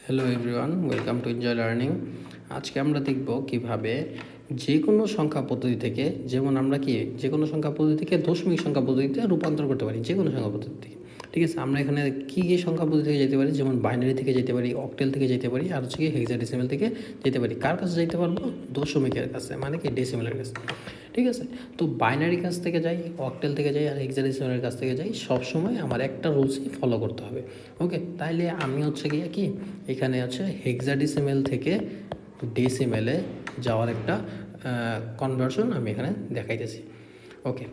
Hello everyone, welcome to enjoy learning. আজকে আমরা দেখব কিভাবে যে কোনো সংখ্যা পদ্ধতি থেকে, যেমন আমরা যে কোনো সংখ্যা পদ্ধতি থেকে দশমিক সংখ্যা পদ্ধতিতে রূপান্তর করতে পারি, যে কোনো সংখ্যা পদ্ধতি থেকে। ঠিক আছে, আমরা এখানে কী সংখ্যা পদ্ধতি থেকে যেতে পারি, যেমন বাইনারি থেকে যেতে পারি, অক্টেল থেকে যেতে পারি, আর হচ্ছে কি হেক্সাডেসিমাল থেকে যেতে পারি। কার কাছে যেতে পারবো? দশমিকের কাছে, মানে কি ডেসিমালের কাছে। ঠিক আছে, তো বাইনারি কাছ থেকে যাই, অক্টেল থেকে যাই, আর হেক্সাডেসিমালের কাছ থেকে যাই, সবসময় আমার একটা রুলসই ফলো করতে হবে। ওকে, তাইলে আমি হচ্ছে গিয়ে কি এখানে হচ্ছে হেক্সাডেসিমাল থেকে ডেসিমেলে যাওয়ার একটা কনভার্সন আমি এখানে দেখাইতেছি। ওকে,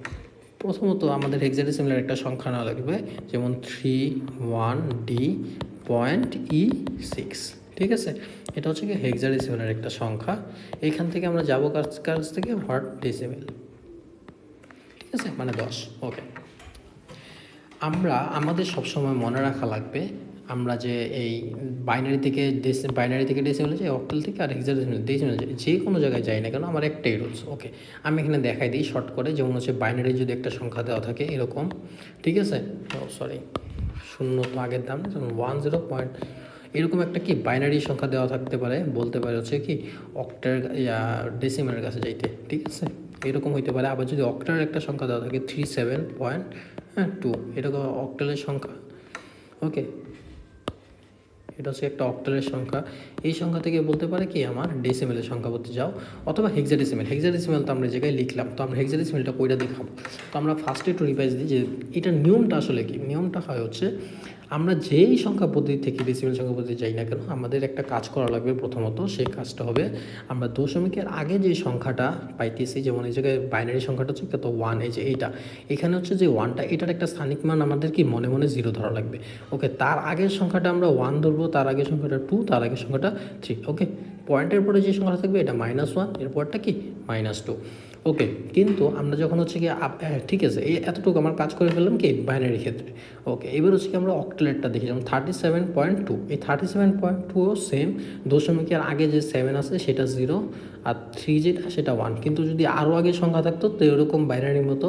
প্রথমত আমাদের হেক্সাডেসিমালের একটা সংখ্যা নেওয়া লাগবে, যেমন 31D.E6। ঠিক আছে, এটা হচ্ছে কি হেক্সাডেসিমালের একটা সংখ্যা। এখান থেকে আমরা যাবো কাছ থেকে হোয়াট ডেসিমেল। ঠিক আছে, মানে 10। ওকে, আমাদের সবসময় মনে রাখা লাগবে, আমরা যে এই বাইনারি থেকে ডেসিমেলে যাই, অক্টাল থেকে আর ডেসিমেলে যাই, যে কোনো জায়গায় যাই না কেন আমার একটাই রুলস। ওকে, আমি এখানে দেখাই দিই শর্ট করে। যেমন হচ্ছে বাইনারি যদি একটা সংখ্যা দেওয়া থাকে এরকম, ঠিক আছে, সরি শূন্য তো আগের দাম, যেমন 10 এরকম একটা কি বাইনারি সংখ্যা দেওয়া থাকতে পারে, বলতে পারে হচ্ছে কি অক্টার ডেসিমেলের কাছে যাইতে। ঠিক আছে, এরকম হইতে পারে। আবার যদি অক্টার একটা সংখ্যা দেওয়া থাকে 37.2, এটা অক্টালের সংখ্যা। ওকে, এটা হচ্ছে একটা অক্টালের সংখ্যা। এই সংখ্যা থেকে বলতে পারে কি আমার ডেসিমেলের সংখ্যা বলতে যাও, অথবা হেক্সাডেসিমেল তো আমরা এই জায়গায় লিখলাম। তো আমরা হেক্সাডেসিমেলটা কইটা দেখাবো। তো আমরা ফার্স্টে একটু রিভাইজ দিই যে এটার নিয়মটা আসলে কি। নিয়মটা হয় হচ্ছে, আমরা যেই সংখ্যা পদ্ধতি থেকে ডেসিমেল সংখ্যা পদ্ধতি যাই না কেন, আমাদের একটা কাজ করা লাগবে। প্রথমত সেই কাজটা হবে, আমরা দশমিকের আগে যে সংখ্যাটা পাইতেছি, যেমন এই জায়গায় বাইনারি সংখ্যাটা হচ্ছে কত 1, এই যে এইটা, এখানে হচ্ছে যে 1টা, এটার একটা স্থানিক মান আমাদের কি মনে মনে 0 ধরা লাগবে। ওকে, তার আগের সংখ্যাটা আমরা 1 ধরবো, তার আগের সংখ্যাটা 2, তার আগের সংখ্যাটা 3। ওকে, পয়েন্টের পরে যে সংখ্যাটা থাকবে এটা -1, এরপরটা কি -2। ওকে, কিন্তু আমরা যখন হচ্ছে কি ঠিক আছে, এই এতটুকু আমার কাজ করে ফেললাম কি বাইনারির ক্ষেত্রে। ওকে, এবার হচ্ছে কি আমরা অক্টালেটটা দেখি, যেমন 37.2, এই 37.2ও সেম, দশমিকের আগে যে 7 আছে সেটা 0, আর 3 যেটা সেটা 1। কিন্তু যদি আরও আগে সংখ্যা থাকতো তো এরকম বাইনারির মতো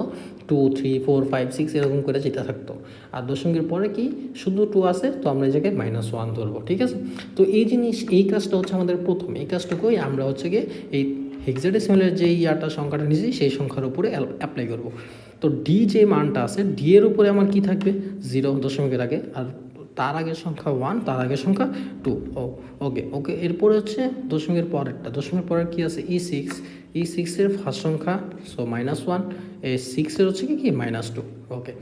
2, 3, 4, 5, 6 এরকম করে যেটা থাকতো। আর দশমিকের পরে কি শুধু 2 আছে, তো আমরা এই জায়গায় -1 ধরবো। ঠিক আছে, তো এই কাজটা হচ্ছে আমাদের প্রথম। এই কাজটুকুই আমরা হচ্ছে গিয়ে এই হেক্সাডেসিমালের যে সংখ্যাটা নিয়েছি সেই সংখ্যার উপরে অ্যাপ্লাই করব। তো ডি যে মানটা আছে, ডি এর উপরে আমার কি থাকবে 0 দশমিকের আগে, আর তার আগের সংখ্যা 1, তার আগের সংখ্যা 2। ওকে, এরপরে হচ্ছে দশমিকের পরের কি আছে E6 এর ফার্স্ট সংখ্যা, সো -1, এই 6-এর হচ্ছে কি -2। ওকে,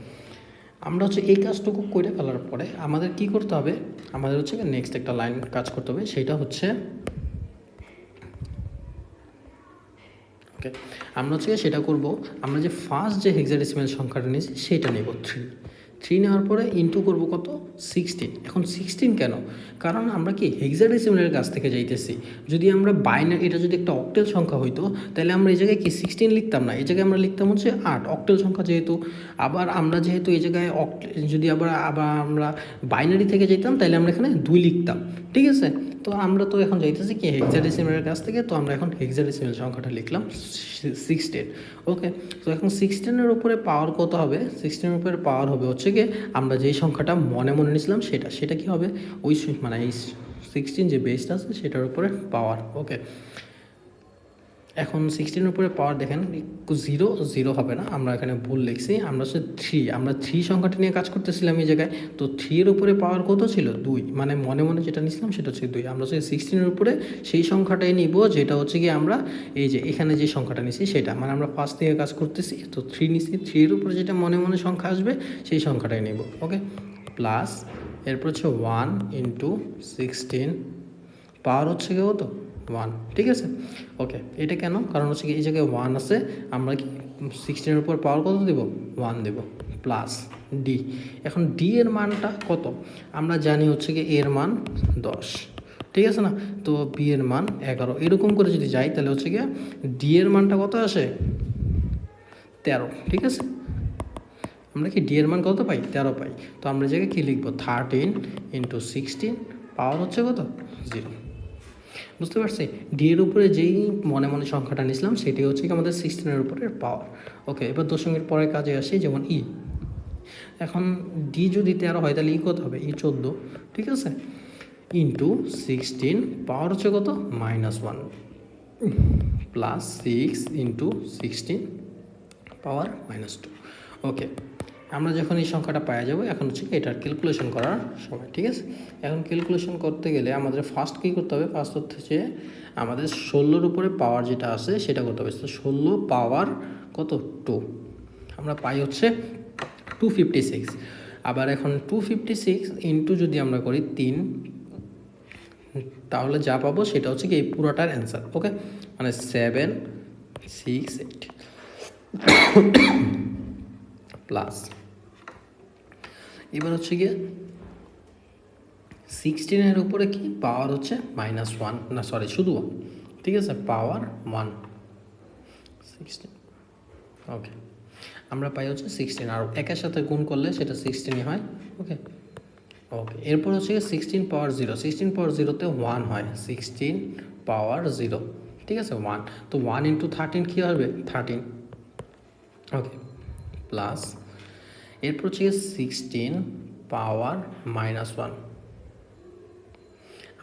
আমরা হচ্ছে এই কাজটুকু করে ফেলার পরে আমাদের কি করতে হবে, আমাদের হচ্ছে নেক্সট একটা লাইন কাজ করতে হবে, সেটা হচ্ছে ওকে, আমরা হচ্ছে সেটা করব, আমরা যে ফার্স্ট যে হেক্সাডেসিমাল সংখ্যাটা নিয়েছি সেটা নেব 3 নেওয়ার পরে ইন্টু করব কত 16। এখন 16 কেন? কারণ আমরা কি হেক্সাডেসিমালের কাছ থেকে যাইতেছি। যদি আমরা বাইনারি, এটা যদি একটা অক্টেল সংখ্যা হইতো তাহলে আমরা এই জায়গায় কি 16 লিখতাম না, এই জায়গায় আমরা লিখতাম হচ্ছে 8, অক্টেল সংখ্যা যেহেতু। আবার আমরা যেহেতু এই জায়গায় যদি আবার আমরা বাইনারি থেকে যেতাম তাহলে আমরা এখানে 2 লিখতাম। ঠিক আছে, তো আমরা তো এখন যাইতেছি কি হেক্সাডেসিমালের কাছ থেকে, তো আমরা এখন হেক্সাডেসিমাল সংখ্যাটা লিখলাম 16। ওকে, তো এখন 16-এর উপরে পাওয়ার কত হবে? 16-এর উপরে পাওয়ার হবে হচ্ছে কি আমরা যেই সংখ্যাটা মনে মনে নিয়েছিলাম সেটা কি হবে, ওই মানে এই 16 যে বেসটা আছে সেটার উপরে পাওয়ার। ওকে, এখন 16-এর উপরে পাওয়ার দেখেন 0 হবে না, আমরা এখানে ভুল লিখছি, আমরা হচ্ছে 3, আমরা 3 সংখ্যাটা নিয়ে কাজ করতেছিলাম এই জায়গায়। তো 3-এর উপরে পাওয়ার কত ছিল 2, মানে মনে মনে যেটা নিয়েছিলাম সেটা হচ্ছে 2। আমরা হচ্ছে 16-এর উপরে সেই সংখ্যাটাই নিব যেটা হচ্ছে কি আমরা এই যে এখানে যে সংখ্যাটা নিছি সেটা, মানে আমরা ফার্স্ট থেকে কাজ করতেছি, তো 3 নিছি, 3-এর উপরে যেটা মনে মনে সংখ্যা আসবে সেই সংখ্যাটাই নিব। ওকে, প্লাস এরপর হচ্ছে 1 × 16, পাওয়ার হচ্ছে কি কত 1। ঠিক আছে, ওকে, এটা কেন? কারণ হচ্ছে কি এই জায়গায় 1 আছে, আমরা কি 16-এর উপর পাওয়ার কত দেব 1 দেব, প্লাস ডি। এখন ডি এর মানটা কত আমরা জানি হচ্ছে কি এর মান 10। ঠিক আছে না, তো বি এর মান 11, এরকম করে যদি যাই তাহলে হচ্ছে কি ডি এর মানটা কত আসে 13। ঠিক আছে, আমরা কি ডি এর মান কত পাই 13 পাই। তো আমরা জায়গায় কী লিখবো 13 × 16, পাওয়ার হচ্ছে কত 0। বুঝতে পারছি, ডি এর উপরে যেই মনে মনে সংখ্যাটা নিয়েছিলাম সেটি হচ্ছে কি আমাদের 16-এর উপরে পাওয়ার। ওকে, এবার দশমিকের পরের কাজে আসি, যেমন এখন ডি যদি 13 হয় তাহলে কত হবে 14। ঠিক আছে, ইন্টু 16 পাওয়ার হচ্ছে কত -1 প্লাস 6 ইন্টু 16 পাওয়ার -2। ওকে, আমরা যখন এই সংখ্যাটা পাওয়া যাবো, এখন হচ্ছে কি এটার ক্যালকুলেশন করার সময়। ঠিক আছে, এখন ক্যালকুলেশন করতে গেলে আমাদের ফার্স্ট কী করতে হবে, ফার্স্ট হচ্ছে আমাদের 16-র উপরে পাওয়ার যেটা আছে সেটা করতে হবে। 16 পাওয়ার কত 2, আমরা পাই হচ্ছে 256। আবার এখন 256 ইন্টু যদি আমরা করি 3, তাহলে যা পাবো সেটা হচ্ছে কি এই পুরোটার অ্যান্সার। ওকে, মানে 768 প্লাস, এবার হচ্ছে গিয়ে 16-এর উপরে কি পাওয়ার হচ্ছে -1, না সরি শুধু 1, ঠিক আছে, পাওয়ার 1 16। ওকে, আমরা পাই হচ্ছে 16, আর একের সাথে গুণ করলে সেটা 16ই হয়। ওকে ওকে, এরপর হচ্ছে 16 পাওয়ার 0, 16 পাওয়ার 0তে 1 হয়, 16 পাওয়ার 0, ঠিক আছে 1, তো 1 ইন্টু 13 কী হবে 13। ওকে, প্লাস এরপর হচ্ছে 16 পাওয়ার -1,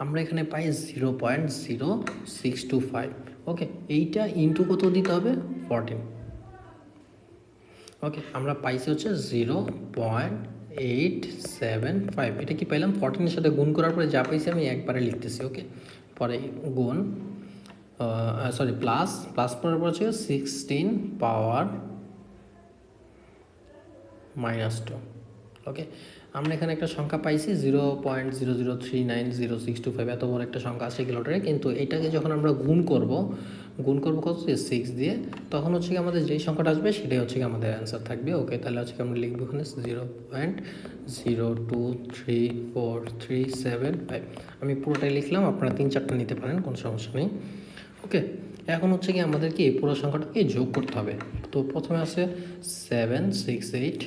আমরা এখানে পাই 0.0625। ওকে, এইটা ইন্টু কত দিতে হবে 14। ওকে, আমরা পাইছি হচ্ছে 0.875। এটা কি পাইলাম 14-এর সাথে গুণ করার পরে যা পাইছি আমি একবারে লিখতেছি। ওকে, পরে গুণ সরি প্লাস করার পর হচ্ছে 16 পাওয়ার -2। ওকে, আমরা এখানে একটা সংখ্যা পাইছি 0.00390625, এত বড় একটা সংখ্যা আছে কিলোটারে, কিন্তু এটাকে যখন আমরা গুণ করব কত 6 দিয়ে, তখন হচ্ছে কি আমাদের যেই সংখ্যাটা আসবে সেটাই হচ্ছে কি আমাদের অ্যান্সার থাকবে। ওকে, তাহলে হচ্ছে কি আমরা লিখবো এখানে 0.023437 আমি পুরোটাই লিখলাম, আপনারা 3-4টা নিতে পারেন, কোনো সমস্যা নেই। ওকে, এখন হচ্ছে কি আমাদের কি পুরো সংখ্যাটাকে যোগ করতে হবে। তো প্রথমে আছে 768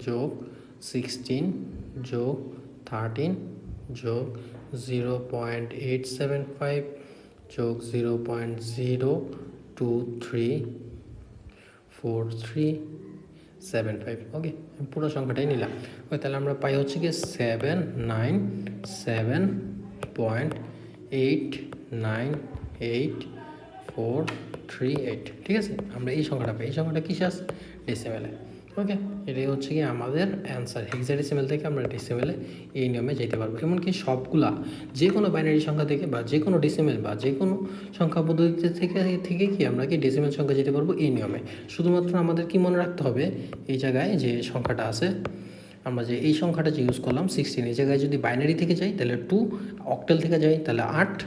যোগ 16 যোগ 13 যোগ 0.875 যোগ 0.0234375। ওকে, আমি পুরো সংখ্যাটাই নিলাম। ওকে, তাহলে আমরা পাই হচ্ছে কি 797.898,438। ঠিক আছে, আমরা এই সংখ্যাটা পাই। এই সংখ্যাটা কিসে আছে ডেসিমেলে। ওকে, এটাই হচ্ছে কি আমাদের অ্যান্সার। হেক্সাডেসিমেল থেকে আমরা ডেসিমেলে এই নিয়মে যেতে পারবো। এমনকি সবগুলা যে কোনো বাইনারি সংখ্যা থেকে বা যে কোনো ডেসিমেল বা যে কোনো সংখ্যা পদ্ধতি থেকে কি আমরা কি ডেসিমেল সংখ্যা যেতে পারবো এই নিয়মে। শুধুমাত্র আমাদের কি মনে রাখতে হবে, এই জায়গায় যে সংখ্যাটা আছে, আমরা যে এই সংখ্যাটা যে ইউজ করলাম 16, এই জায়গায় যদি বাইনারি থেকে যাই তাহলে 2, অক্টাল থেকে যাই তাহলে 8,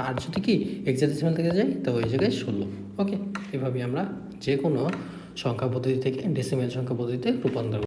আর যদি কি হেক্সাডেসিমাল থেকে যাই তো ওই জায়গায় 16। ওকে, এভাবেই আমরা যে কোনো সংখ্যা পদ্ধতি থেকে ডেসিমেল সংখ্যা পদ্ধতিতে রূপান্তর